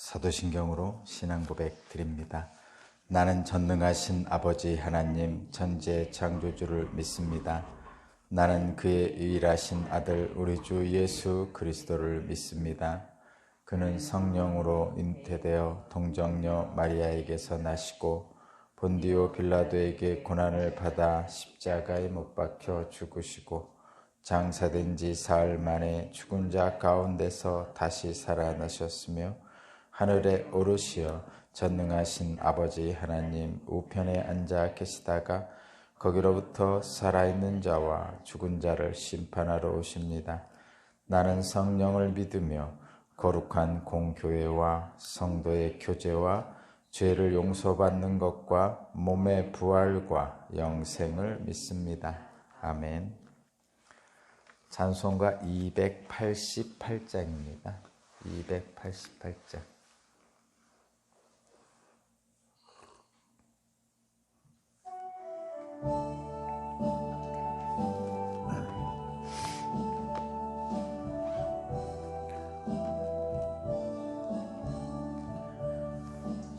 사도신경으로 신앙 고백 드립니다. 나는 전능하신 아버지 하나님 천지의 창조주를 믿습니다. 나는 그의 유일하신 아들 우리 주 예수 그리스도를 믿습니다. 그는 성령으로 잉태되어 동정녀 마리아에게서 나시고 본디오 빌라도에게 고난을 받아 십자가에 못 박혀 죽으시고 장사된 지 사흘 만에 죽은 자 가운데서 다시 살아나셨으며 하늘에 오르시어 전능하신 아버지 하나님 우편에 앉아 계시다가 거기로부터 살아있는 자와 죽은 자를 심판하러 오십니다. 나는 성령을 믿으며 거룩한 공교회와 성도의 교제와 죄를 용서받는 것과 몸의 부활과 영생을 믿습니다. 아멘. 찬송가 288장입니다. 288장.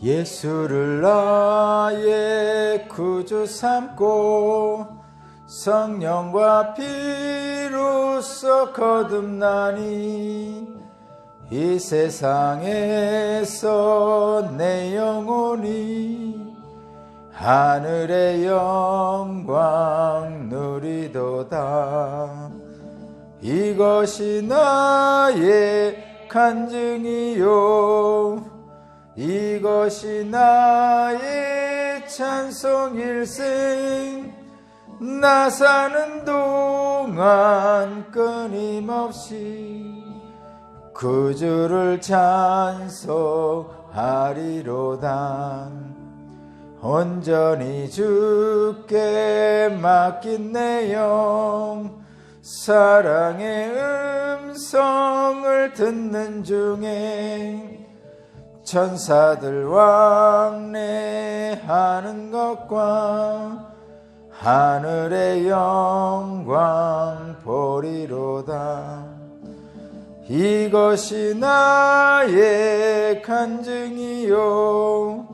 예수를 나의 구주 삼고 성령과 피로써 거듭나니 이 세상에서 내 영혼이 하늘의 영광 누리도다. 이것이 나의 간증이요 이것이 나의 찬송일생. 나 사는 동안 끊임없이 구주를 찬송하리로다. 온전히 주께 맡긴 내 영 사랑의 음성을 듣는 중에 천사들 왕래하는 것과 하늘의 영광 보리로다. 이것이 나의 간증이요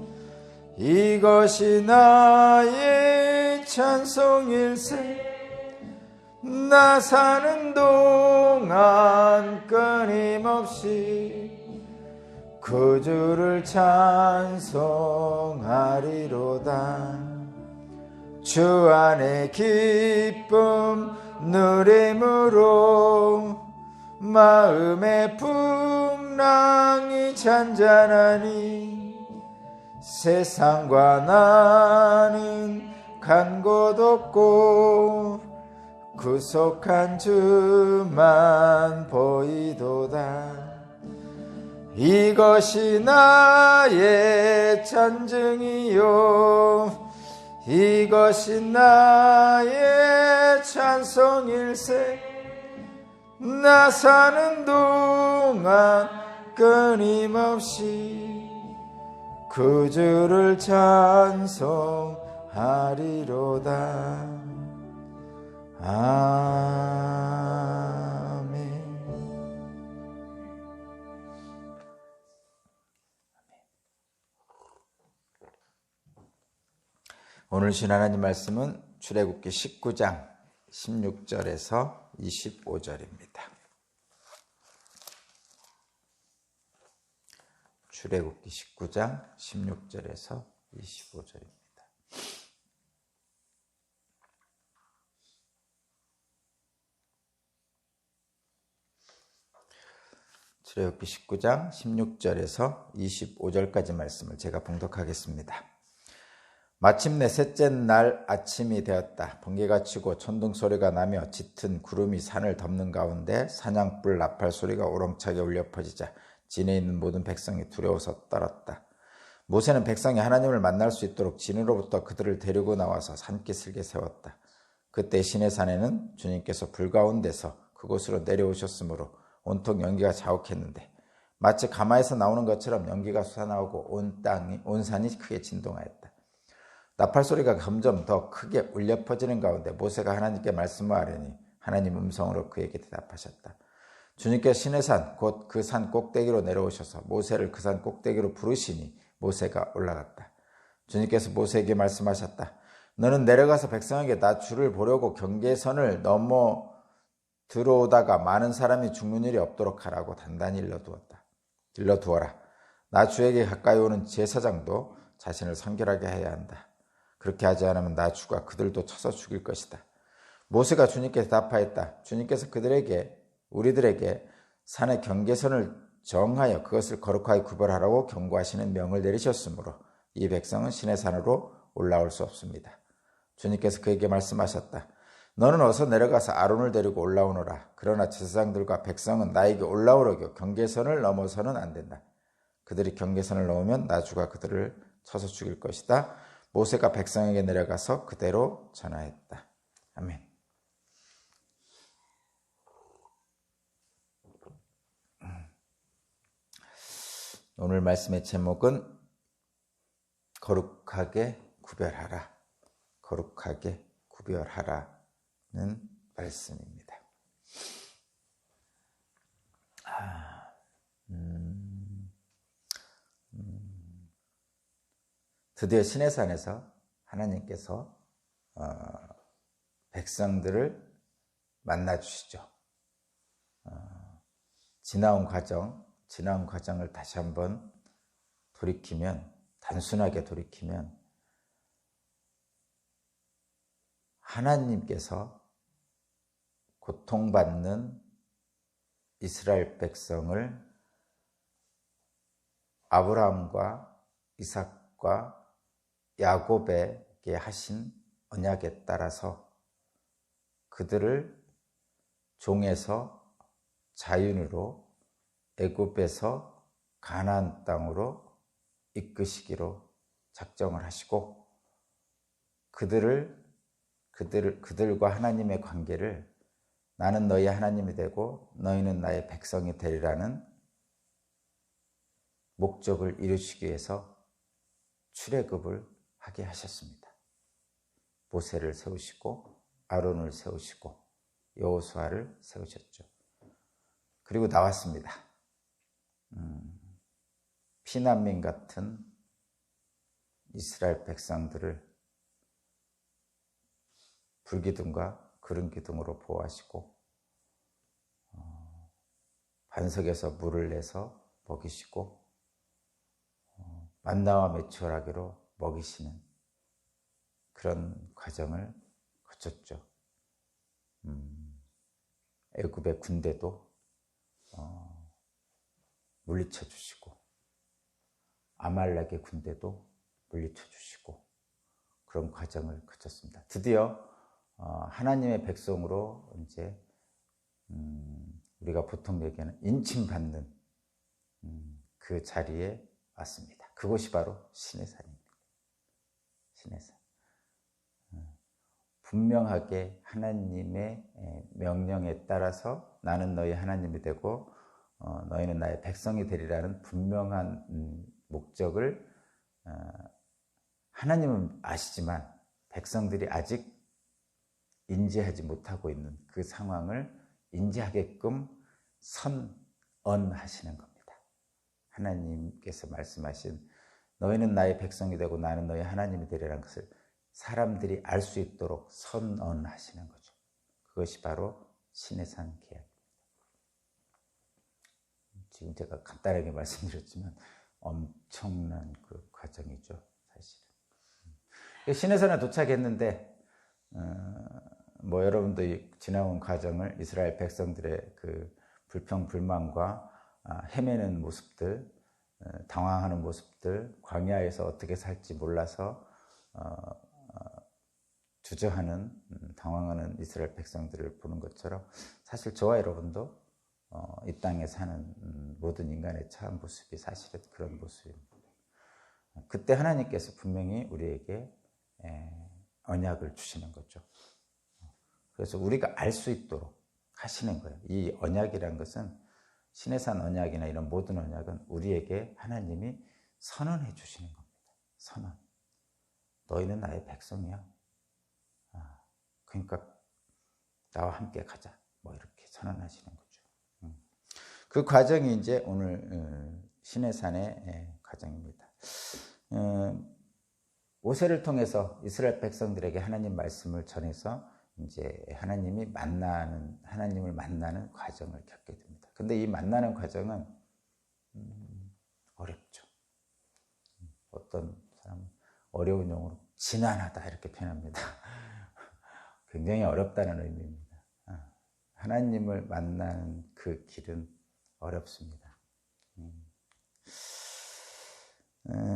이것이 나의 찬송일세. 나 사는 동안 끊임없이 구주를 찬송하리로다. 주 안에 기쁨 누림으로 마음의 풍랑이 잔잔하니 세상과 나는 간 곳 없고 구속한 주만 보이도다. 이것이 나의 찬증이요 이것이 나의 찬송일세. 나 사는 동안 끊임없이 구주를 찬송하리로다. 아멘. 오늘 신 하나님 말씀은 출애굽기 19장 16절에서 25절입니다. 출애굽기 19장 16절에서 25절입니다. 출애굽기 19장 16절에서 25절까지 말씀을 제가 봉독하겠습니다. 마침내 셋째 날 아침이 되었다. 번개가 치고 천둥 소리가 나며 짙은 구름이 산을 덮는 가운데 사냥불 나팔 소리가 우렁차게 울려 퍼지자 진에 있는 모든 백성이 두려워서 떨었다. 모세는 백성이 하나님을 만날 수 있도록 진으로부터 그들을 데리고 나와서 산기슭에 세웠다. 그때 시내 산에는 주님께서 불 가운데서 그곳으로 내려오셨으므로 온통 연기가 자욱했는데 마치 가마에서 나오는 것처럼 연기가 솟아나오고 온 산이 크게 진동하였다. 나팔 소리가 점점 더 크게 울려 퍼지는 가운데 모세가 하나님께 말씀하려니 하나님 음성으로 그에게 대답하셨다. 주님께서 시내산 곧 그 산 꼭대기로 내려오셔서 모세를 그 산 꼭대기로 부르시니 모세가 올라갔다. 주님께서 모세에게 말씀하셨다. 너는 내려가서 백성에게 나 주를 보려고 경계선을 넘어 들어오다가 많은 사람이 죽는 일이 없도록 하라고 단단히 일러두어라. 나 주에게 가까이 오는 제사장도 자신을 성결하게 해야 한다. 그렇게 하지 않으면 나 주가 그들도 쳐서 죽일 것이다. 모세가 주님께 대답하였다. 주님께서 우리들에게 산의 경계선을 정하여 그것을 거룩하게 구별하라고 경고하시는 명을 내리셨으므로 이 백성은 시내산으로 올라올 수 없습니다. 주님께서 그에게 말씀하셨다. 너는 어서 내려가서 아론을 데리고 올라오너라. 그러나 제사장들과 백성은 나에게 올라오려고 경계선을 넘어서는 안 된다. 그들이 경계선을 넘으면 나 주가 그들을 쳐서 죽일 것이다. 모세가 백성에게 내려가서 그대로 전하였다. 아멘. 오늘 말씀의 제목은 거룩하게 구별하라. 거룩하게 구별하라는 말씀입니다. 드디어 시내산에서 하나님께서 백성들을 만나주시죠. 지나온 과정을 다시 한번 단순하게 돌이키면 하나님께서 고통받는 이스라엘 백성을 아브라함과 이삭과 야곱에게 하신 언약에 따라서 그들을 종에서 자윤으로 애굽에서 가나안 땅으로 이끄시기로 작정을 하시고 그들과 하나님의 관계를 나는 너희 하나님이 되고 너희는 나의 백성이 되리라는 목적을 이루시기 위해서 출애굽을 하게 하셨습니다. 모세를 세우시고 아론을 세우시고 여호수아를 세우셨죠. 그리고 나왔습니다. 피난민 같은 이스라엘 백성들을 불기둥과 구름기둥으로 보호하시고 반석에서 물을 내서 먹이시고 만나와 메추라기로 먹이시는 그런 과정을 거쳤죠. 애굽의 군대도 물리쳐 주시고 아말렉의 군대도 물리쳐 주시고 그런 과정을 거쳤습니다. 드디어 하나님의 백성으로 이제 우리가 보통 얘기하는 인침받는 그 자리에 왔습니다. 그곳이 바로 시내산입니다. 시내산. 분명하게 하나님의 명령에 따라서 나는 너희 하나님이 되고 너희는 나의 백성이 되리라는 분명한 목적을 하나님은 아시지만 백성들이 아직 인지하지 못하고 있는 그 상황을 인지하게끔 선언하시는 겁니다. 하나님께서 말씀하신 너희는 나의 백성이 되고 나는 너희 하나님이 되리라는 것을 사람들이 알 수 있도록 선언하시는 거죠. 그것이 바로 시내산 계약입니다. 지금 제가 간단하게 말씀드렸지만 엄청난 그 과정이죠, 사실은. 시내산에 도착했는데 여러분도 지나온 과정을 이스라엘 백성들의 그 불평불만과 헤매는 모습들, 당황하는 모습들, 광야에서 어떻게 살지 몰라서 주저하는 당황하는 이스라엘 백성들을 보는 것처럼 사실 저와 여러분도 이 땅에 사는 모든 인간의 처한 모습이 사실은 그런 모습입니다. 그때 하나님께서 분명히 우리에게 언약을 주시는 거죠. 그래서 우리가 알 수 있도록 하시는 거예요. 이 언약이라는 것은 시내산 언약이나 이런 모든 언약은 우리에게 하나님이 선언해 주시는 겁니다. 선언. 너희는 나의 백성이야. 그러니까 나와 함께 가자. 이렇게 선언하시는 거죠. 그 과정이 이제 오늘 시내산의 과정입니다. 모세를 통해서 이스라엘 백성들에게 하나님 말씀을 전해서 이제 하나님을 만나는 과정을 겪게 됩니다. 근데 이 만나는 과정은 어렵죠. 어떤 사람은 어려운 용어로 지난하다 이렇게 표현합니다. 굉장히 어렵다는 의미입니다. 하나님을 만나는 그 길은 어렵습니다.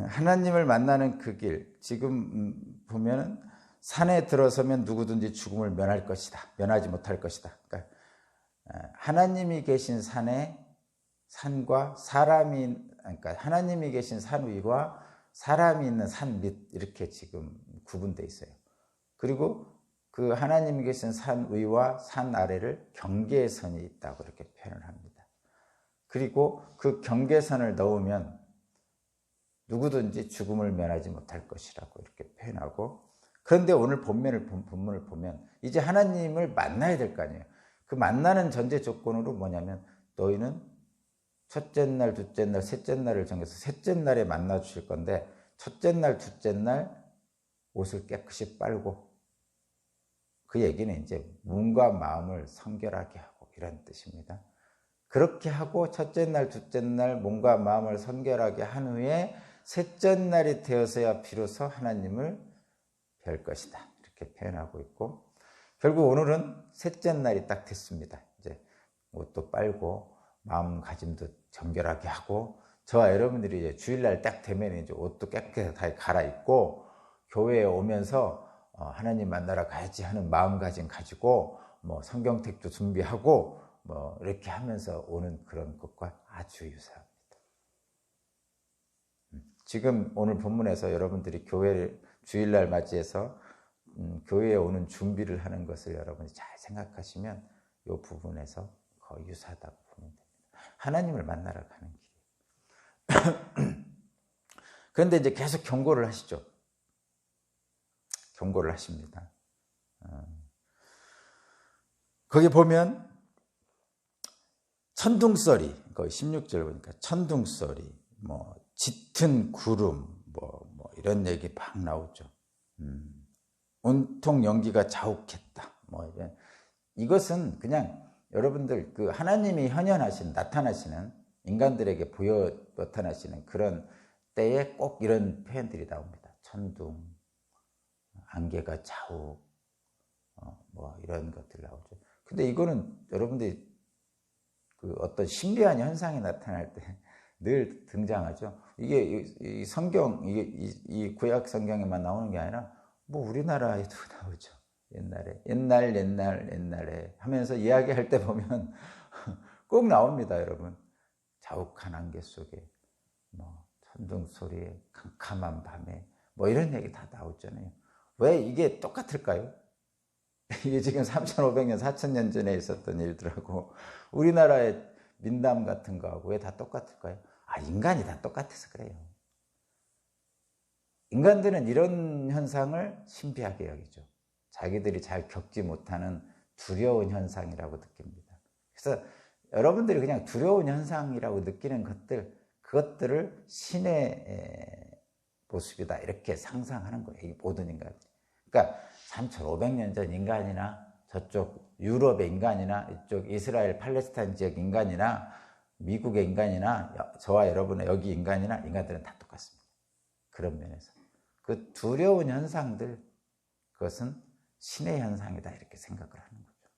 하나님을 만나는 그 길, 지금 보면은 산에 들어서면 누구든지 죽음을 면할 것이다. 면하지 못할 것이다. 그러니까 하나님이 계신 산과 그러니까 하나님이 계신 산 위와 사람이 있는 산 밑 이렇게 지금 구분되어 있어요. 그리고 그 하나님이 계신 산 위와 산 아래를 경계선이 있다고 이렇게 표현을 합니다. 그리고 그 경계선을 넣으면 누구든지 죽음을 면하지 못할 것이라고 이렇게 표현하고, 그런데 오늘 본문을 보면 이제 하나님을 만나야 될 거 아니에요. 그 만나는 전제 조건으로 뭐냐면 너희는 첫째 날, 둘째 날, 셋째 날을 정해서 셋째 날에 만나 주실 건데 첫째 날, 둘째 날 옷을 깨끗이 빨고, 그 얘기는 이제 몸과 마음을 성결하게 하고 이런 뜻입니다. 그렇게 하고 첫째 날, 둘째 날 몸과 마음을 성결하게 한 후에 셋째 날이 되어서야 비로소 하나님을 뵐 것이다 이렇게 표현하고 있고, 결국 오늘은 셋째 날이 딱 됐습니다. 이제 옷도 빨고 마음가짐도 정결하게 하고, 저와 여러분들이 이제 주일날 딱 되면 이제 옷도 깨끗하게 갈아입고 교회에 오면서 하나님 만나러 가야지 하는 마음가짐 가지고 뭐 성경책도 준비하고 뭐 이렇게 하면서 오는 그런 것과 아주 유사합니다. 지금 오늘 본문에서 여러분들이 교회를 주일날 맞이해서 교회에 오는 준비를 하는 것을 여러분이 잘 생각하시면 이 부분에서 거의 유사하다고 보면 됩니다. 하나님을 만나러 가는 길이에요. 그런데 이제 계속 경고를 하시죠. 경고를 하십니다. 거기 보면 천둥소리, 거의 16절 보니까 천둥소리, 뭐 짙은 구름, 뭐 이런 얘기 막 나오죠. 온통 연기가 자욱했다. 뭐 이것은 그냥 여러분들 그 하나님이 나타나시는 인간들에게 나타나시는 그런 때에 꼭 이런 표현들이 나옵니다. 천둥, 안개가 자욱, 뭐 이런 것들 나오죠. 근데 이거는 여러분들이 그 어떤 신비한 현상이 나타날 때 늘 등장하죠. 이게 이 성경, 이 구약 성경에만 나오는 게 아니라 뭐 우리나라에도 나오죠. 옛날에 하면서 이야기할 때 보면 꼭 나옵니다, 여러분. 자욱한 안개 속에, 뭐 천둥 소리에, 캄캄한 밤에, 뭐 이런 얘기 다 나오잖아요. 왜 이게 똑같을까요? 이게 지금 3,500년, 4,000년 전에 있었던 일들하고 우리나라의 민담 같은 거하고 왜 다 똑같을까요? 인간이 다 똑같아서 그래요. 인간들은 이런 현상을 신비하게 여기죠. 자기들이 잘 겪지 못하는 두려운 현상이라고 느낍니다. 그래서 여러분들이 그냥 두려운 현상이라고 느끼는 그것들을 신의 모습이다 이렇게 상상하는 거예요. 이 모든 인간들이. 그러니까 3,500년 전 인간이나 저쪽 유럽의 인간이나 이쪽 이스라엘 팔레스타인 지역 인간이나 미국의 인간이나 저와 여러분의 여기 인간들은 다 똑같습니다. 그런 면에서 그 두려운 현상들, 그것은 신의 현상이다 이렇게 생각을 하는 거죠.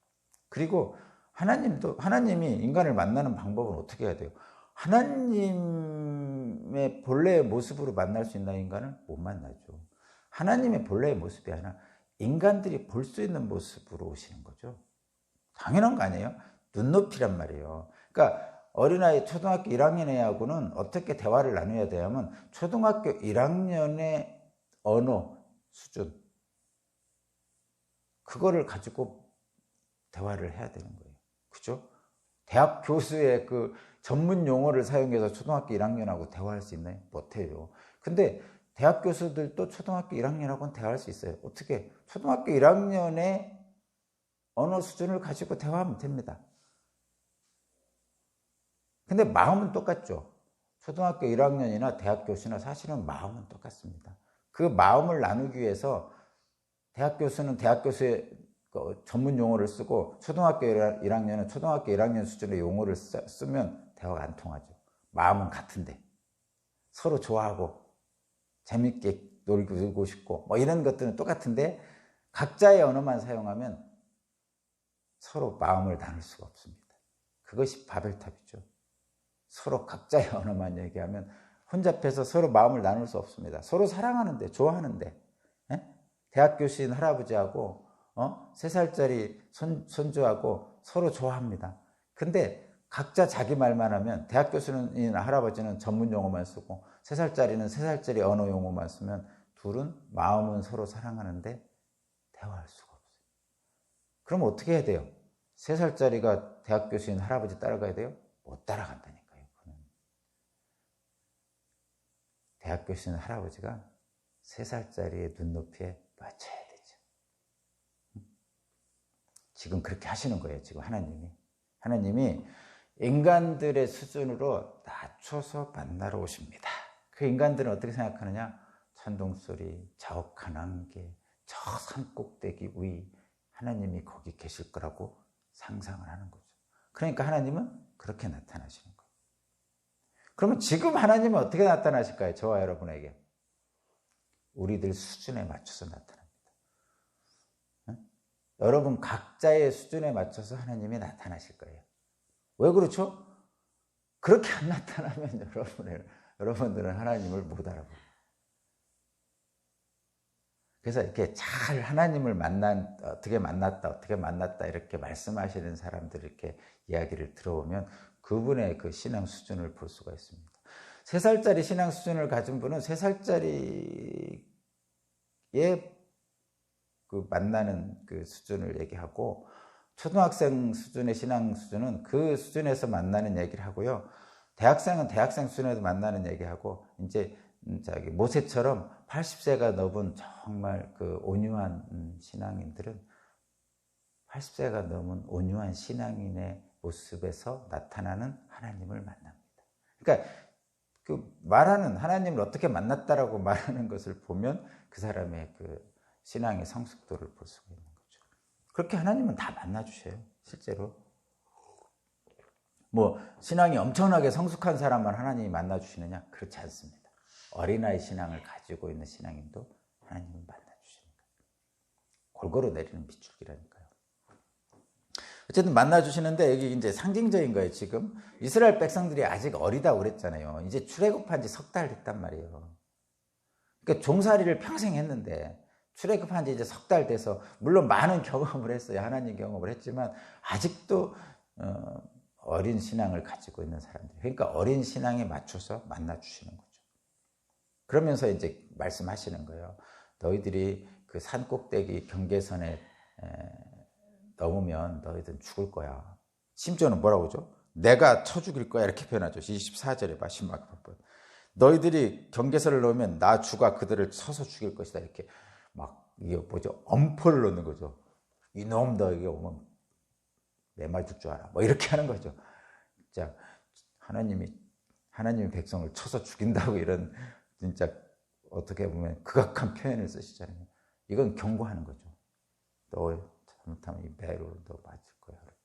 그리고 하나님이 인간을 만나는 방법은 어떻게 해야 돼요? 하나님의 본래의 모습으로 만날 수 있나 인간을 못 만나죠. 하나님의 본래의 모습이 아니라 인간들이 볼 수 있는 모습으로 오시는 거죠. 당연한 거 아니에요? 눈높이란 말이에요. 그러니까 어린아이 초등학교 1학년 애하고는 어떻게 대화를 나눠야 되냐면 초등학교 1학년의 언어 수준, 그거를 가지고 대화를 해야 되는 거예요. 그죠? 대학 교수의 그 전문 용어를 사용해서 초등학교 1학년하고 대화할 수 있나요? 못해요. 근데 대학 교수들도 초등학교 1학년하고는 대화할 수 있어요. 어떻게? 초등학교 1학년의 언어 수준을 가지고 대화하면 됩니다. 근데 마음은 똑같죠. 초등학교 1학년이나 대학 교수나 사실은 마음은 똑같습니다. 그 마음을 나누기 위해서 대학 교수는 대학 교수의 전문 용어를 쓰고 초등학교 1학년은 초등학교 1학년 수준의 용어를 쓰면 대화가 안 통하죠. 마음은 같은데 서로 좋아하고 재밌게 놀고 싶고 뭐 이런 것들은 똑같은데 각자의 언어만 사용하면 서로 마음을 나눌 수가 없습니다. 그것이 바벨탑이죠. 서로 각자의 언어만 얘기하면 혼잡해서 서로 마음을 나눌 수 없습니다. 서로 사랑하는데 좋아하는데 대학 교수인 할아버지하고 3살짜리 손주하고 서로 좋아합니다. 근데 각자 자기 말만 하면 대학 교수인 할아버지는 전문 용어만 쓰고 3살짜리는 3살짜리 언어 용어만 쓰면 둘은 마음은 서로 사랑하는데 대화할 수가 없어요. 그럼 어떻게 해야 돼요? 3살짜리가 대학 교수인 할아버지 따라가야 돼요? 못 따라간다니까요. 그는. 대학 교수인 할아버지가 3살짜리의 눈높이에 맞춰야 되죠. 지금 그렇게 하시는 거예요. 지금 하나님이 인간들의 수준으로 낮춰서 만나러 오십니다. 그 인간들은 어떻게 생각하느냐? 천둥소리, 자욱한 안개, 저 산꼭대기 위 하나님이 거기 계실 거라고 상상을 하는 거죠. 그러니까 하나님은 그렇게 나타나시는 거예요. 그러면 지금 하나님은 어떻게 나타나실까요? 저와 여러분에게. 우리들 수준에 맞춰서 나타납니다. 여러분 각자의 수준에 맞춰서 하나님이 나타나실 거예요. 왜 그렇죠? 그렇게 안 나타나면 여러분들은 하나님을 못 알아봐요. 그래서 이렇게 잘 하나님을 어떻게 만났다 이렇게 말씀하시는 사람들 이렇게 이야기를 들어보면 그분의 그 신앙 수준을 볼 수가 있습니다. 3살짜리 신앙 수준을 가진 분은 3살짜리의 그 만나는 그 수준을 얘기하고 초등학생 수준의 신앙 수준은 그 수준에서 만나는 얘기를 하고요. 대학생은 대학생 수준에서 만나는 얘기하고 이제 모세처럼 80세가 넘은 정말 그 온유한 신앙인들은 80세가 넘은 온유한 신앙인의 모습에서 나타나는 하나님을 만납니다. 그러니까 그 말하는 하나님을 어떻게 만났다라고 말하는 것을 보면 그 사람의 그 신앙의 성숙도를 볼 수가 있는 거죠. 그렇게 하나님은 다 만나주셔요. 실제로. 뭐 신앙이 엄청나게 성숙한 사람만 하나님이 만나주시느냐? 그렇지 않습니다. 어린아이 신앙을 가지고 있는 신앙인도 하나님은 만나주시는 거예요. 골고루 내리는 빗줄기라니까요. 어쨌든 만나주시는데 여기 이제 상징적인 거예요. 지금 이스라엘 백성들이 아직 어리다고 그랬잖아요. 이제 출애굽한 지 석 달 됐단 말이에요. 그러니까 종살이를 평생 했는데 출애굽한 지 이제 석 달 돼서 물론 많은 경험을 했어요. 하나님 경험을 했지만 아직도 어린 신앙을 가지고 있는 사람들. 그러니까 어린 신앙에 맞춰서 만나주시는 거죠. 그러면서 이제 말씀하시는 거예요. 너희들이 그 산 꼭대기 경계선에 넘으면 너희들은 죽을 거야. 심지어는 뭐라고 하죠? 내가 쳐 죽일 거야 이렇게 표현하죠. 24절에 봐. 신막 번. 너희들이 경계선을 넘으면 나 주가 그들을 쳐서 죽일 것이다. 이렇게 막 이게 뭐죠? 엄포를 놓는 거죠. 이놈 너에게 오면 내 말 듣 줄 알아. 뭐 이렇게 하는 거죠. 진짜 하나님이 백성을 쳐서 죽인다고 이런 진짜 어떻게 보면 극악한 표현을 쓰시잖아요. 이건 경고하는 거죠. 너 잘못하면 이 배로 너 맞을 거야. 이렇게.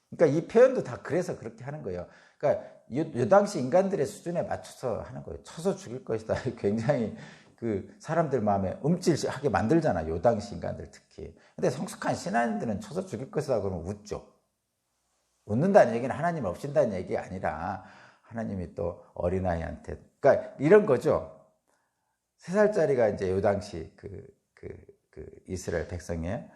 그러니까 이 표현도 다 그래서 그렇게 하는 거예요. 그러니까 이 당시 인간들의 수준에 맞춰서 하는 거예요. 쳐서 죽일 것이다. 굉장히 그 사람들 마음에 움찔하게 만들잖아. 요 당시 인간들 특히. 근데 성숙한 신앙인들은 쳐서 죽일 것이다 그러면 웃죠. 웃는다는 얘기는 하나님 없신다는 얘기가 아니라 하나님이 또 어린아이한테 그러니까 이런 거죠. 3살짜리가 이제 요 당시 그 이스라엘 백성의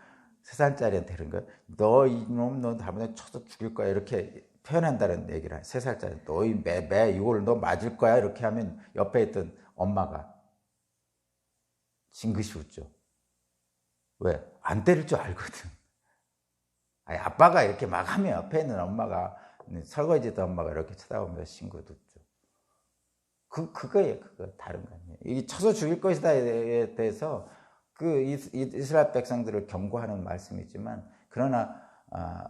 3살짜리한테 이런 거, 너 이놈 너 잘못해 쳐서 죽일 거야 이렇게 표현한다는 얘기를 3살짜리 너 이 매 이걸 너 맞을 거야 이렇게 하면 옆에 있던 엄마가 징긋이 웃죠. 왜? 안 때릴 줄 알거든. 아니, 아빠가 이렇게 막 하면 옆에 있는 엄마가 설거지도 엄마가 이렇게 쳐다보면서 싱긋 웃죠. 그거예요. 그거 다른 거 아니에요. 이 쳐서 죽일 것이다에 대해서 그 이스라엘 백성들을 경고하는 말씀이지만 그러나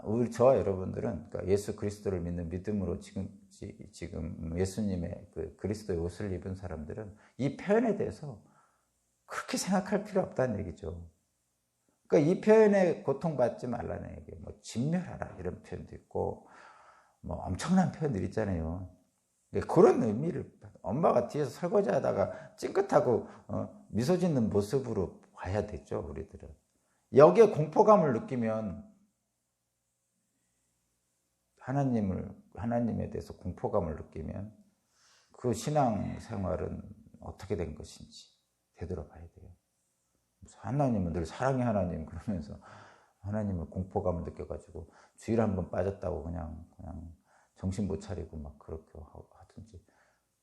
우리 저와 여러분들은 그러니까 예수 그리스도를 믿는 믿음으로 지금 지금 예수님의 그 그리스도의 옷을 입은 사람들은 이 표현에 대해서 그렇게 생각할 필요 없다는 얘기죠. 그러니까 이 표현에 고통받지 말라는 얘기예요. 뭐 진멸하라 이런 표현도 있고 뭐 엄청난 표현들 있잖아요. 그런 의미를 엄마가 뒤에서 설거지하다가 찡긋하고 미소 짓는 모습으로 봐야 되죠. 우리들은 여기에 공포감을 느끼면 하나님에 대해서 공포감을 느끼면 그 신앙생활은 어떻게 된 것인지 되돌아봐야 돼요. 하나님은 늘 사랑의 하나님 그러면서 하나님을 공포감을 느껴가지고 주일 한번 빠졌다고 그냥 정신 못 차리고 막 그렇게 하든지,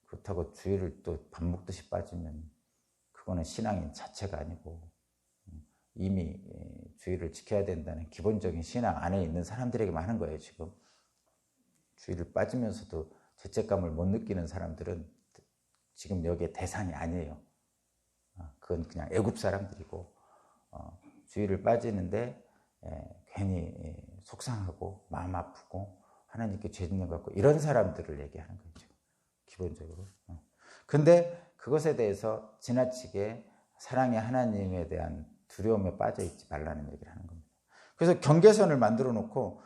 그렇다고 주일을 또 밥 먹듯이 빠지면 그거는 신앙인 자체가 아니고 이미 주일을 지켜야 된다는 기본적인 신앙 안에 있는 사람들에게만 하는 거예요. 지금 주일을 빠지면서도 죄책감을 못 느끼는 사람들은 지금 여기에 대상이 아니에요. 그건 그냥 애굽 사람들이고, 주일을 빠지는데 괜히 속상하고 마음 아프고 하나님께 죄 짓는 것 같고 이런 사람들을 얘기하는 거죠, 기본적으로. 근데 그것에 대해서 지나치게 사랑의 하나님에 대한 두려움에 빠져 있지 말라는 얘기를 하는 겁니다. 그래서 경계선을 만들어 놓고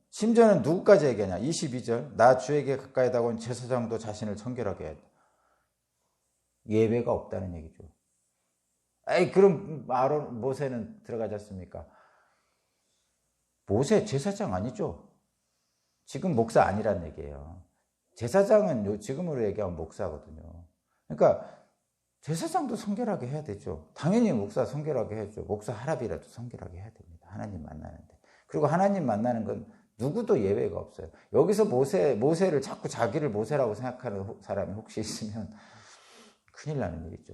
심지어는 누구까지 얘기하냐, 22절 나 주에게 가까이 다가온 제사장도 자신을 청결하게 해야 돼. 예외가 없다는 얘기죠. 그럼 아론 모세는 들어가지 않습니까? 모세 제사장 아니죠. 지금 목사 아니란 얘기예요. 제사장은 지금으로 얘기하면 목사거든요. 그러니까 제사장도 성결하게 해야 되죠. 당연히 목사 성결하게 해야죠. 목사 할아비라도 성결하게 해야 됩니다. 하나님 만나는데. 그리고 하나님 만나는 건 누구도 예외가 없어요. 여기서 모세를 자꾸 자기를 모세라고 생각하는 사람이 혹시 있으면 큰일 나는 일이죠.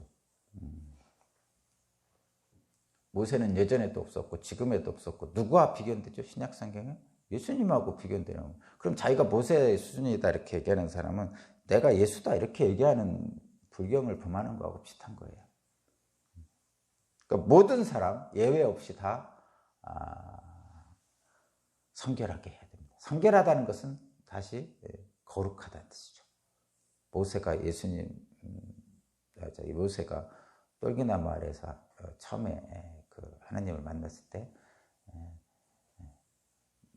모세는 예전에도 없었고 지금에도 없었고 누구와 비교되죠? 신약성경에? 예수님하고 비교되는. 그럼 자기가 모세의 수준이다 이렇게 얘기하는 사람은 내가 예수다 이렇게 얘기하는 불경을 범하는 거하고 비슷한 거예요. 그러니까 모든 사람 예외 없이 다 성결하게 해야 됩니다. 성결하다는 것은 다시 거룩하다는 뜻이죠. 모세가 모세가 똘기나무 아래에서 처음에 그 하나님을 만났을 때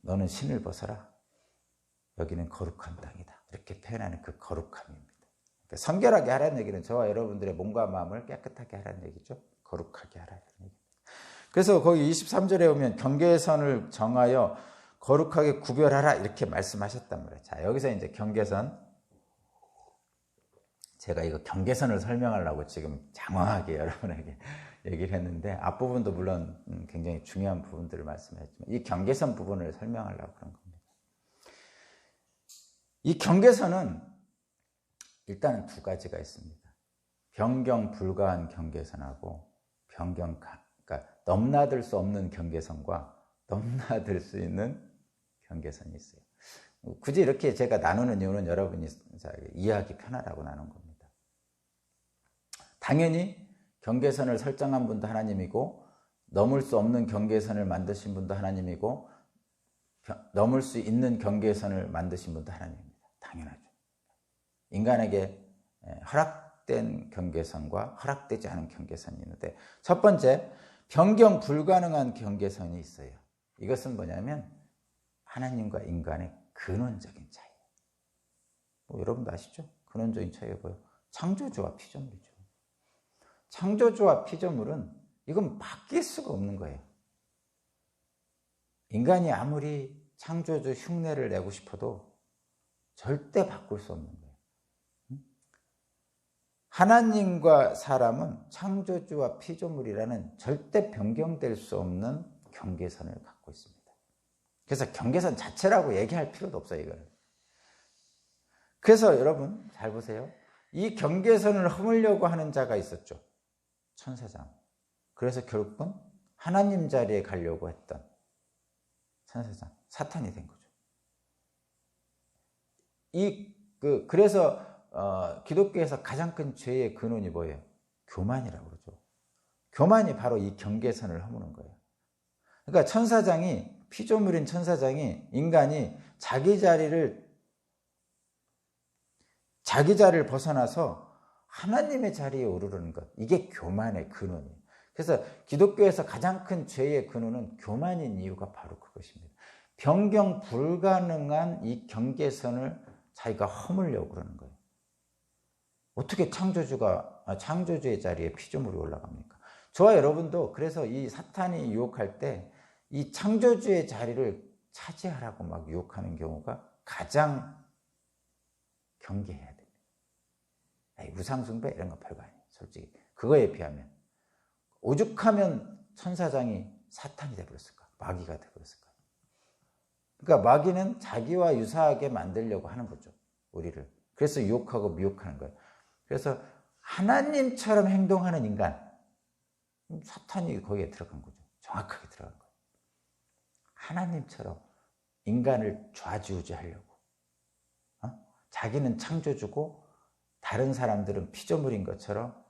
너는 신을 벗어라. 여기는 거룩한 땅이다. 이렇게 표현하는 그 거룩함입니다. 그러니까 성결하게 하라는 얘기는 저와 여러분들의 몸과 마음을 깨끗하게 하라는 얘기죠. 거룩하게 하라는 얘기입니다. 그래서 거기 23절에 오면 경계선을 정하여 거룩하게 구별하라 이렇게 말씀하셨단 말이에요. 자, 여기서 이제 경계선, 제가 이거 경계선을 설명하려고 지금 장황하게 여러분에게 얘기를 했는데 앞부분도 물론 굉장히 중요한 부분들을 말씀했지만 이 경계선 부분을 설명하려고 그런 겁니다. 이 경계선은 일단은 두 가지가 있습니다. 변경 불가한 경계선하고 그러니까 넘나들 수 없는 경계선과 넘나들 수 있는 경계선이 있어요. 굳이 이렇게 제가 나누는 이유는 여러분이 이해하기 편하라고 나눈 겁니다. 당연히 경계선을 설정한 분도 하나님이고 넘을 수 없는 경계선을 만드신 분도 하나님이고 넘을 수 있는 경계선을 만드신 분도 하나님입니다. 당연하죠. 인간에게 허락된 경계선과 허락되지 않은 경계선이 있는데 첫 번째, 변경 불가능한 경계선이 있어요. 이것은 뭐냐면 하나님과 인간의 근원적인 차이예요. 여러분도 아시죠? 근원적인 차이가 뭐예요? 창조주와 피조물이죠. 창조주와 피조물은 이건 바뀔 수가 없는 거예요. 인간이 아무리 창조주 흉내를 내고 싶어도 절대 바꿀 수 없는 거예요. 하나님과 사람은 창조주와 피조물이라는 절대 변경될 수 없는 경계선을 갖고 있습니다. 그래서 경계선 자체라고 얘기할 필요도 없어요, 이거는. 그래서 여러분 잘 보세요. 이 경계선을 허물려고 하는 자가 있었죠. 천사장. 그래서 결국은 하나님 자리에 가려고 했던 천사장, 사탄이 된 거죠. 그래서 기독교에서 가장 큰 죄의 근원이 뭐예요? 교만이라고 그러죠. 교만이 바로 이 경계선을 허무는 거예요. 그러니까 피조물인 천사장이, 인간이 자기 자리를 자기 자리를 벗어나서 하나님의 자리에 오르는 것, 이게 교만의 근원이에요. 그래서 기독교에서 가장 큰 죄의 근원은 교만인 이유가 바로 그것입니다. 변경 불가능한 이 경계선을 자기가 허물려고 그러는 거예요. 어떻게 창조주의 자리에 피조물이 올라갑니까? 저와 여러분도 그래서 이 사탄이 유혹할 때 이 창조주의 자리를 차지하라고 막 유혹하는 경우가 가장 경계해야 됩니다. 우상숭배 이런 거 별거 아니에요. 솔직히 그거에 비하면 오죽하면 천사장이 사탄이 되어버렸을까, 마귀가 되어버렸을까. 그러니까 마귀는 자기와 유사하게 만들려고 하는 거죠, 우리를. 그래서 유혹하고 미혹하는 거예요. 그래서 하나님처럼 행동하는 인간, 사탄이 거기에 들어간 거죠. 정확하게 들어간 거예요. 하나님처럼 인간을 좌지우지하려고. 자기는 창조주고 다른 사람들은 피조물인 것처럼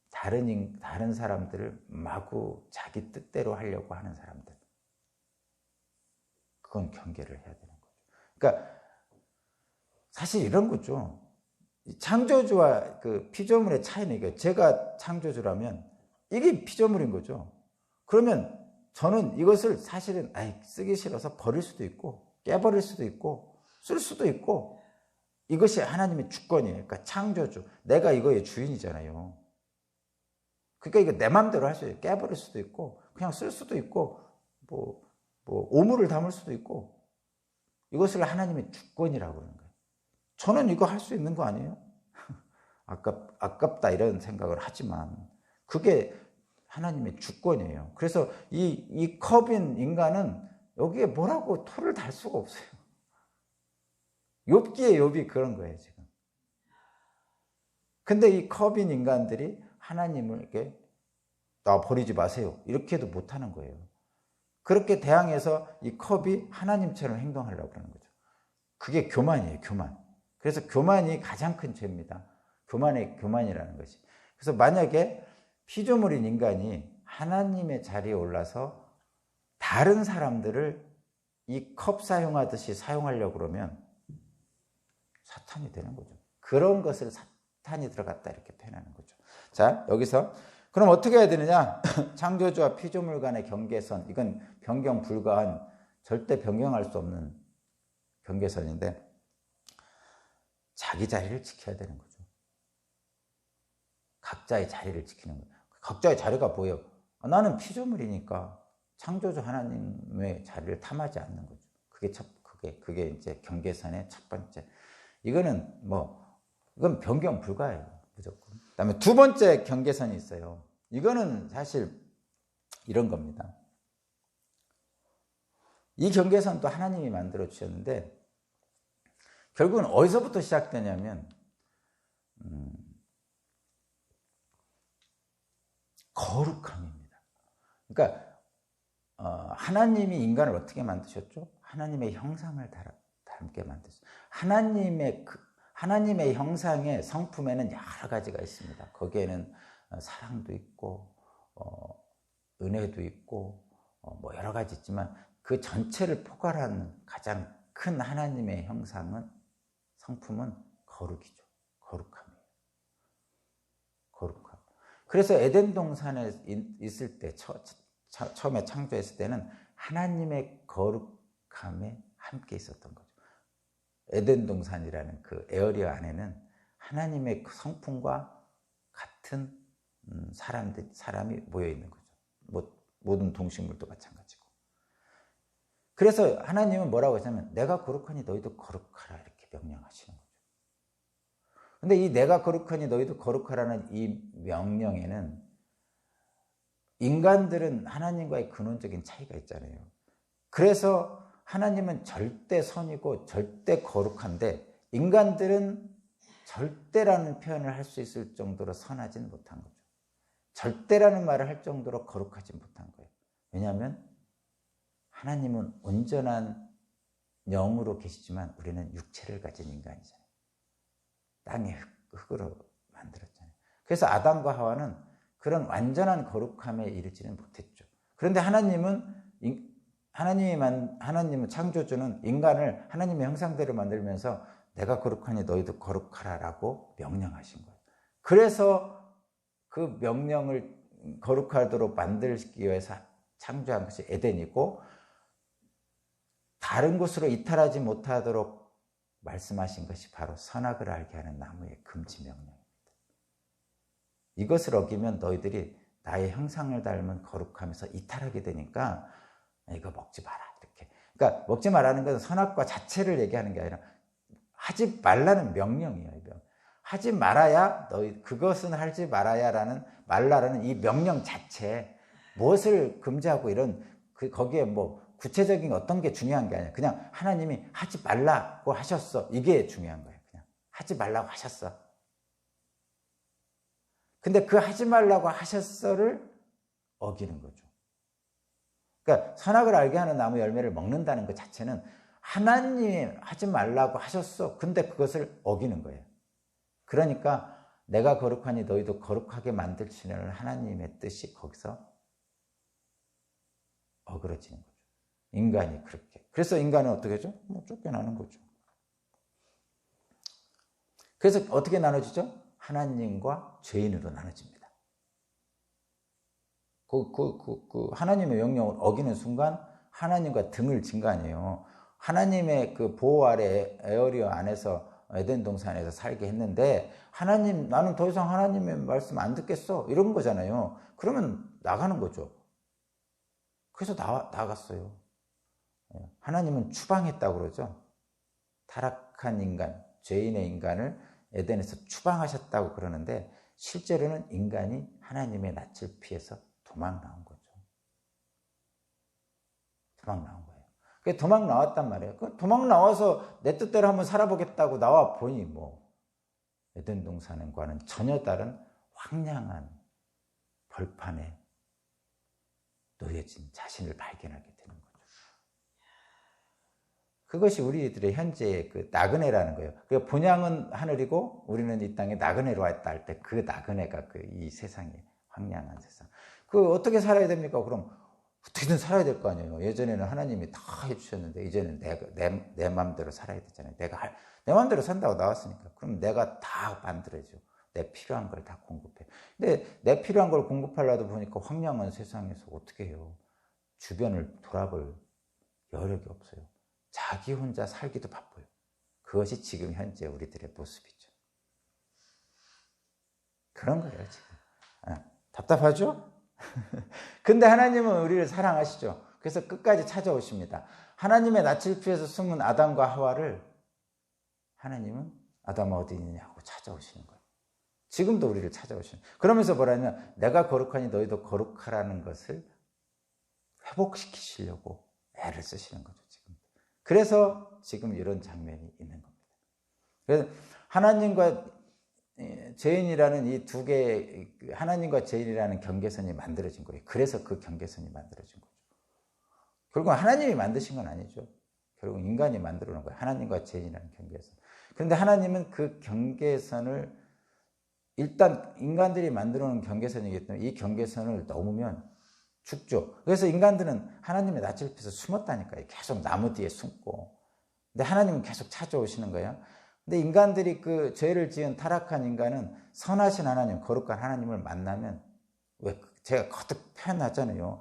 다른 사람들을 마구 자기 뜻대로 하려고 하는 사람들. 그건 경계를 해야 되는 거죠. 그러니까 사실 이런 거죠. 창조주와 그 피조물의 차이는 이게, 제가 창조주라면 이게 피조물인 거죠. 그러면 저는 이것을 사실은 쓰기 싫어서 버릴 수도 있고 깨버릴 수도 있고 쓸 수도 있고, 이것이 하나님의 주권이에요. 그러니까 창조주, 내가 이거의 주인이잖아요. 그러니까 이거 내 마음대로 할 수 있어요. 깨버릴 수도 있고 그냥 쓸 수도 있고 뭐 오물을 담을 수도 있고, 이것을 하나님의 주권이라고 그러는 거예요. 저는 이거 할 수 있는 거 아니에요? 아깝다 이런 생각을 하지만 그게 하나님의 주권이에요. 그래서 이 컵인 인간은 여기에 뭐라고 토를 달 수가 없어요. 욥기의 욥이 그런 거예요, 지금. 근데 이 컵인 인간들이 하나님을 이렇게 나 버리지 마세요, 이렇게도 못하는 거예요. 그렇게 대항해서 이 컵이 하나님처럼 행동하려고 그러는 거죠. 그게 교만이에요, 교만. 그래서 교만이 가장 큰 죄입니다. 교만이라는 것이. 그래서 만약에 피조물인 인간이 하나님의 자리에 올라서 다른 사람들을 이 컵 사용하듯이 사용하려고 그러면 사탄이 되는 거죠. 그런 것을 사탄이 들어갔다 이렇게 표현하는 거죠. 자, 여기서 그럼 어떻게 해야 되느냐? 창조주와 피조물 간의 경계선, 이건 변경 불가한, 절대 변경할 수 없는 경계선인데 자기 자리를 지켜야 되는 거죠. 각자의 자리를 지키는 거예요. 각자의 자리가 뭐예요? 나는 피조물이니까 창조주 하나님의 자리를 탐하지 않는 거죠. 그게 이제 경계선의 첫 번째. 이건 변경 불가해요, 무조건. 그다음에 두 번째 경계선이 있어요. 이거는 사실 이런 겁니다. 이 경계선도 하나님이 만들어 주셨는데 결국은 어디서부터 시작되냐면 거룩함입니다. 그러니까 하나님이 인간을 어떻게 만드셨죠? 하나님의 형상을 닮게 만드셨어요. 하나님의 형상의 성품에는 여러 가지가 있습니다. 거기에는 사랑도 있고 은혜도 있고 여러 가지 있지만 그 전체를 포괄한 가장 큰 하나님의 성품은 거룩이죠. 거룩함이에요. 거룩함. 그래서 에덴 동산에 있을 때 처음에 창조했을 때는 하나님의 거룩함에 함께 있었던 거죠. 에덴 동산이라는 그 에어리어 안에는 하나님의 성품과 같은 사람이 모여 있는 거죠. 모든 동식물도 마찬가지고. 그래서 하나님은 뭐라고 했냐면 내가 거룩하니 너희도 거룩하라 이렇게 명령하시는 거죠. 근데 이 내가 거룩하니 너희도 거룩하라는 이 명령에는 인간들은 하나님과의 근원적인 차이가 있잖아요. 그래서 하나님은 절대 선이고 절대 거룩한데 인간들은 절대라는 표현을 할 수 있을 정도로 선하지는 못한 거죠. 절대라는 말을 할 정도로 거룩하지 못한 거예요. 왜냐하면 하나님은 온전한 영으로 계시지만 우리는 육체를 가진 인간이잖아요. 땅의 흙으로 만들었잖아요. 그래서 아담과 하와는 그런 완전한 거룩함에 이르지는 못했죠. 그런데 하나님은 창조주는 인간을 하나님의 형상대로 만들면서 내가 거룩하니 너희도 거룩하라라고 명령하신 거예요. 그래서 그 명령을 거룩하도록 만들기 위해서 창조한 것이 에덴이고, 다른 곳으로 이탈하지 못하도록 말씀하신 것이 바로 선악을 알게 하는 나무의 금지 명령입니다. 이것을 어기면 너희들이 나의 형상을 닮은 거룩하면서 이탈하게 되니까 이거 먹지 마라, 이렇게. 그러니까 먹지 말라는 것은 선악과 자체를 얘기하는 게 아니라 하지 말라는 명령이에요. 하지 말아야, 너희 그것은 하지 말라라는 이 명령 자체, 무엇을 금지하고 이런 거기에 뭐 구체적인 어떤 게 중요한 게 아니야. 그냥 하나님이 하지 말라고 하셨어, 이게 중요한 거예요. 그냥 하지 말라고 하셨어. 근데 그 하지 말라고 하셨어를 어기는 거죠. 그러니까 선악을 알게 하는 나무 열매를 먹는다는 것 자체는 하나님이 하지 말라고 하셨어, 근데 그것을 어기는 거예요. 그러니까 내가 거룩하니 너희도 거룩하게 만들시는 하나님의 뜻이 거기서 어그러지는 거죠. 인간이 그렇게. 그래서 인간은 어떻게 하죠? 뭐 쫓겨나는 거죠. 그래서 어떻게 나눠지죠? 하나님과 죄인으로 나눠집니다. 하나님의 명령을 어기는 순간 하나님과 등을 진 거 아니에요. 하나님의 그 보호 아래 에어리어 안에서 에덴 동산에서 살게 했는데, 하나님, 나는 더 이상 하나님의 말씀 안 듣겠어, 이런 거잖아요. 그러면 나가는 거죠. 그래서 나갔어요. 하나님은 추방했다고 그러죠. 타락한 인간, 죄인의 인간을 에덴에서 추방하셨다고 그러는데, 실제로는 인간이 하나님의 낯을 피해서 도망 나온 거죠. 도망 나온 거예요. 도망 나왔단 말이에요. 도망 나와서 내 뜻대로 한번 살아보겠다고 나와 보니 뭐 에덴 동산과는 전혀 다른 황량한 벌판에 놓여진 자신을 발견하게 되는 거죠. 그것이 우리들의 현재의 그 나그네라는 거예요. 그러니까 본향은 하늘이고 우리는 이 땅에 나그네로 왔다 할 때, 그 나그네가 이 세상의 황량한 세상. 어떻게 살아야 됩니까? 그럼 어떻게든 살아야 될 거 아니에요. 예전에는 하나님이 다 해주셨는데 이제는 내 마음대로 살아야 되잖아요. 내 마음대로 산다고 나왔으니까. 그럼 내가 다 만들어줘. 내 필요한 걸 다 공급해. 근데 내 필요한 걸 공급하려다 보니까 황량한 세상에서 어떻게 해요? 주변을 돌아볼 여력이 없어요. 자기 혼자 살기도 바빠요. 그것이 지금 현재 우리들의 모습이죠. 그런 거예요, 지금. 답답하죠? 근데 하나님은 우리를 사랑하시죠. 그래서 끝까지 찾아오십니다. 하나님의 낯을 피해서 숨은 아담과 하와를 하나님은 아담아 어디 있느냐고 찾아오시는 거예요. 지금도 우리를 찾아오시는 거예요. 그러면서 뭐라냐면 내가 거룩하니 너희도 거룩하라는 것을 회복시키시려고 애를 쓰시는 거죠. 지금. 그래서 지금 이런 장면이 있는 겁니다. 그래서 하나님과 죄인이라는 이 두 개의, 하나님과 죄인이라는 경계선이 만들어진 거예요. 그래서 그 경계선이 만들어진 거죠. 결국 하나님이 만드신 건 아니죠. 결국 인간이 만들어 놓은 거예요. 하나님과 죄인이라는 경계선. 그런데 하나님은 그 경계선을, 일단 인간들이 만들어 놓은 경계선이기 때문에 이 경계선을 넘으면 죽죠. 그래서 인간들은 하나님의 낯을 피해서 숨었다니까요. 계속 나무 뒤에 숨고. 근데 하나님은 계속 찾아오시는 거예요. 근데 인간들이 그 죄를 지은 타락한 인간은 선하신 하나님, 거룩한 하나님을 만나면, 왜 제가 거듭 표현하잖아요.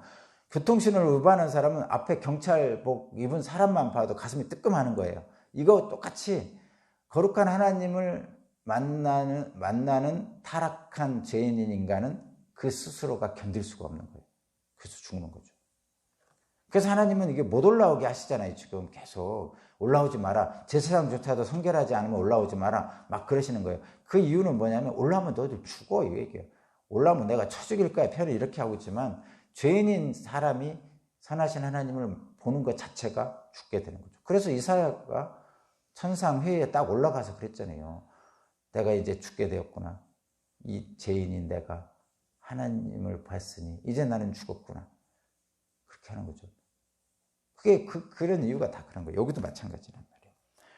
교통신호를 위반한 사람은 앞에 경찰복 입은 사람만 봐도 가슴이 뜨끔하는 거예요. 이거 똑같이 거룩한 하나님을 만나는 타락한 죄인인 인간은 그 스스로가 견딜 수가 없는 거예요. 그래서 죽는 거죠. 그래서 하나님은 이게 못 올라오게 하시잖아요. 지금 계속 올라오지 마라. 제사장조차도 성결하지 않으면 올라오지 마라. 막 그러시는 거예요. 그 이유는 뭐냐면 올라오면 너희들 죽어, 이 얘기예요. 올라오면 내가 쳐 죽일 거야. 표현을 이렇게 하고 있지만 죄인인 사람이 선하신 하나님을 보는 것 자체가 죽게 되는 거죠. 그래서 이사야가 천상회의에 딱 올라가서 그랬잖아요. 내가 이제 죽게 되었구나. 이 죄인인 내가 하나님을 봤으니 이제 나는 죽었구나. 그렇게 하는 거죠. 그게 그런 이유가 다 그런 거예요. 여기도 마찬가지란 말이에요.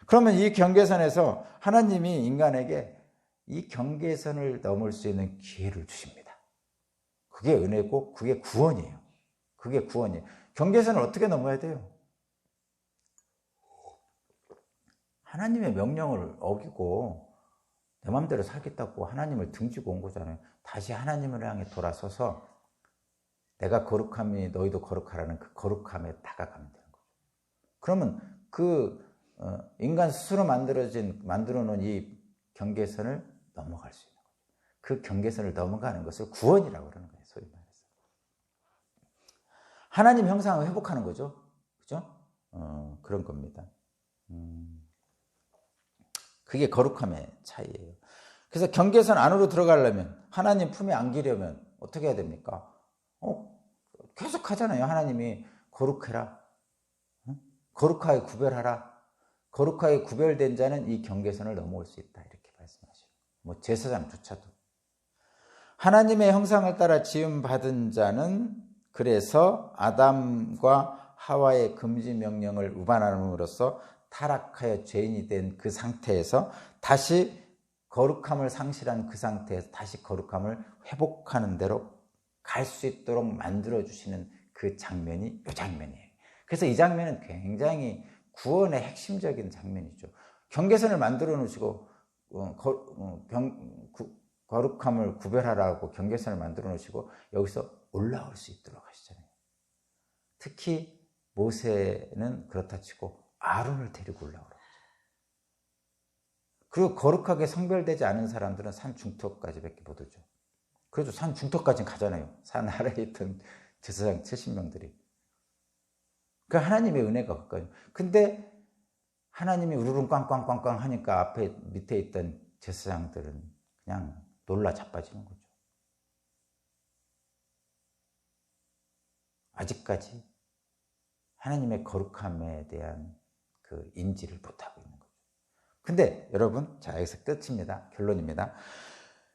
그러면 이 경계선에서 하나님이 인간에게 이 경계선을 넘을 수 있는 기회를 주십니다. 그게 은혜고 그게 구원이에요. 그게 구원이에요. 경계선을 어떻게 넘어야 돼요? 하나님의 명령을 어기고 내 마음대로 살겠다고 하나님을 등지고 온 거잖아요. 다시 하나님을 향해 돌아서서 내가 거룩함이 너희도 거룩하라는 그 거룩함에 다가가면 되는 거죠. 그러면 그 인간 스스로 만들어 놓은 이 경계선을 넘어갈 수 있는 거죠. 그 경계선을 넘어가는 것을 구원이라고 그러는 거예요. 소위 말해서. 하나님 형상을 회복하는 거죠. 그죠? 그런 겁니다. 그게 거룩함의 차이예요. 그래서 경계선 안으로 들어가려면, 하나님 품에 안기려면 어떻게 해야 됩니까? 계속 하잖아요. 하나님이 거룩해라. 거룩하게 구별하라. 거룩하게 구별된 자는 이 경계선을 넘어올 수 있다. 이렇게 말씀하시고. 제사장조차도. 하나님의 형상을 따라 지음받은 자는 그래서 아담과 하와의 금지 명령을 위반함으로써 타락하여 죄인이 된 그 상태에서 다시 거룩함을 상실한 그 상태에서 다시 거룩함을 회복하는 대로 갈 수 있도록 만들어주시는 그 장면이 이 장면이에요. 그래서 이 장면은 굉장히 구원의 핵심적인 장면이죠. 경계선을 만들어 놓으시고 거룩함을 구별하라고 경계선을 만들어 놓으시고 여기서 올라올 수 있도록 하시잖아요. 특히 모세는 그렇다 치고 아론을 데리고 올라오라고 하죠. 그리고 거룩하게 성별되지 않은 사람들은 산 중턱까지밖에 못 오죠. 그래도 산 중턱까지는 가잖아요. 산 아래에 있던 제사장 70명들이. 그 하나님의 은혜가 가까워요. 근데 하나님이 우르릉 꽝꽝꽝꽝 하니까 밑에 있던 제사장들은 그냥 놀라 자빠지는 거죠. 아직까지 하나님의 거룩함에 대한 그 인지를 못하고 있는 거죠. 근데 여러분, 자, 여기서 끝입니다. 결론입니다.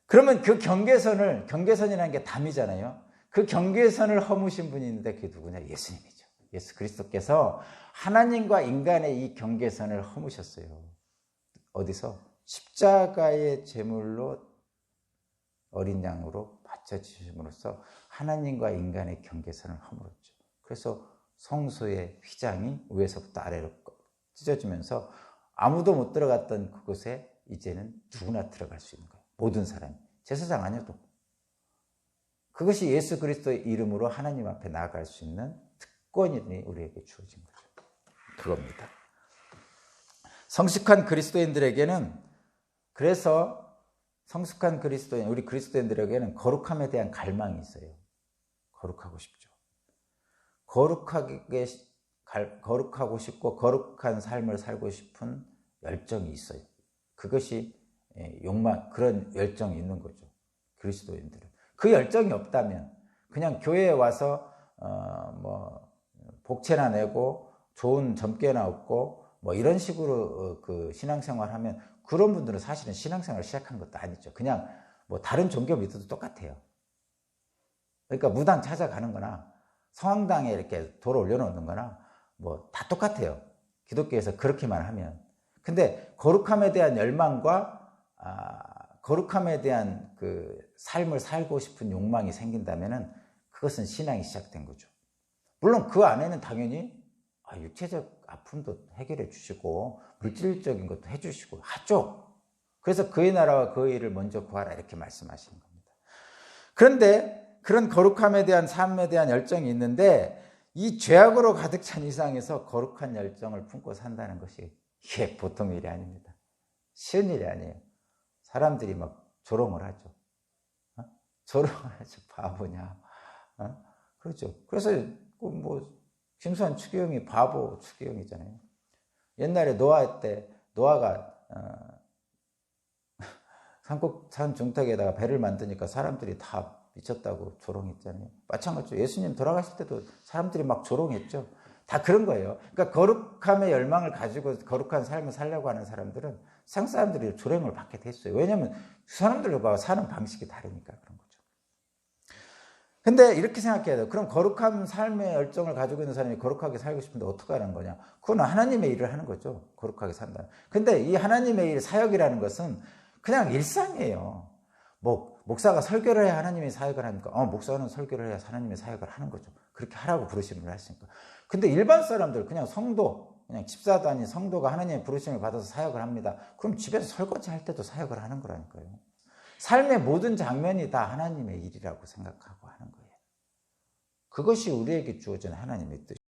그러면 그 경계선이라는 게 담이잖아요. 그 경계선을 허무신 분이 있는데 그게 누구냐? 예수님이죠. 예수 그리스도께서 하나님과 인간의 이 경계선을 허무셨어요. 어디서? 십자가의 제물로 어린 양으로 바쳐주심으로써 하나님과 인간의 경계선을 허물었죠. 그래서 성소의 휘장이 위에서부터 아래로 찢어지면서 아무도 못 들어갔던 그곳에 이제는 누구나 들어갈 수 있는 거예요. 모든 사람이. 제사장 아니어도. 그것이 예수 그리스도의 이름으로 하나님 앞에 나아갈 수 있는 특권이 우리에게 주어진 거죠. 그겁니다. 성숙한 그리스도인들에게는, 그래서 성숙한 그리스도인, 우리 그리스도인들에게는 거룩함에 대한 갈망이 있어요. 거룩하고 싶죠. 거룩하고 싶고 거룩한 삶을 살고 싶은 열정이 있어요. 그것이 욕망, 그런 열정이 있는 거죠. 그리스도인들은. 그 열정이 없다면 그냥 교회에 와서 복채나 내고 좋은 점괘나 얻고 이런 식으로 그 신앙생활 하면, 그런 분들은 사실은 신앙생활을 시작한 것도 아니죠. 그냥 다른 종교 믿어도 똑같아요. 그러니까 무당 찾아가는 거나 성황당에 이렇게 돌을 올려놓는 거나 다 똑같아요. 기독교에서 그렇게만 하면. 근데 거룩함에 대한 열망과 거룩함에 대한 그 삶을 살고 싶은 욕망이 생긴다면은 그것은 신앙이 시작된 거죠. 물론 그 안에는 당연히 육체적 아픔도 해결해 주시고 물질적인 것도 해 주시고 하죠. 그래서 그의 나라와 그의 일을 먼저 구하라 이렇게 말씀하시는 겁니다. 그런데 그런 거룩함에 대한 삶에 대한 열정이 있는데 이 죄악으로 가득 찬 이 세상에서 거룩한 열정을 품고 산다는 것이 이게 보통 일이 아닙니다. 쉬운 일이 아니에요. 사람들이 막 조롱을 하죠. 조롱을 하죠. 바보냐. 그렇죠. 그래서 심수한 추기경이 바보 추기경이잖아요. 옛날에 노아 때 노아가 산 중턱에다가 배를 만드니까 사람들이 다 미쳤다고 조롱했잖아요. 마찬가지로 예수님 돌아가실 때도 사람들이 막 조롱했죠. 다 그런 거예요. 그러니까 거룩함의 열망을 가지고 거룩한 삶을 살려고 하는 사람들은 세상 사람들이 조롱을 받게 됐어요. 왜냐하면 사람들과 사는 방식이 다르니까 그런 거죠. 근데 이렇게 생각해야 돼요. 그럼 거룩한 삶의 열정을 가지고 있는 사람이 거룩하게 살고 싶은데 어떻게 하는 거냐? 그건 하나님의 일을 하는 거죠. 거룩하게 산다. 근데 이 하나님의 일, 사역이라는 것은 그냥 일상이에요. 목사가 설교를 해야 하나님의 사역을 하니까 목사는 설교를 해야 하나님의 사역을 하는 거죠. 그렇게 하라고 부르심을 하시니까. 근데 일반 사람들, 그냥 성도, 그냥 집사도 아닌 성도가 하나님의 부르심을 받아서 사역을 합니다. 그럼 집에서 설거지 할 때도 사역을 하는 거라니까요. 삶의 모든 장면이 다 하나님의 일이라고 생각하고 하는 거예요. 그것이 우리에게 주어진 하나님의 뜻이에요.